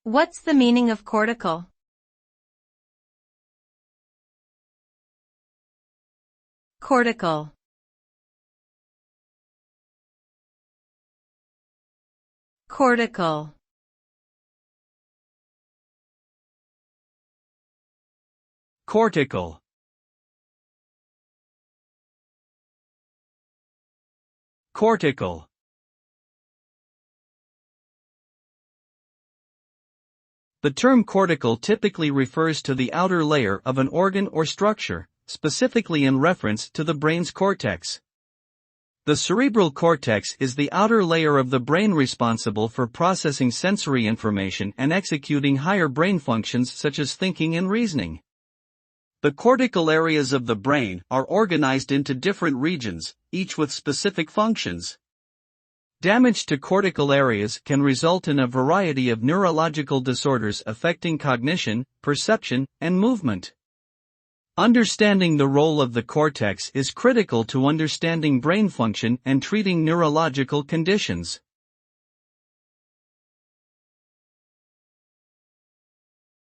What's the meaning of cortical? Cortical. Cortical. Cortical. Cortical. The term cortical typically refers to the outer layer of an organ or structure, specifically in reference to the brain's cortex. The cerebral cortex is the outer layer of the brain responsible for processing sensory information and executing higher brain functions such as thinking and reasoning. The cortical areas of the brain are organized into different regions, each with specific functions. Damage to cortical areas can result in a variety of neurological disorders affecting cognition, perception, and movement. Understanding the role of the cortex is critical to understanding brain function and treating neurological conditions.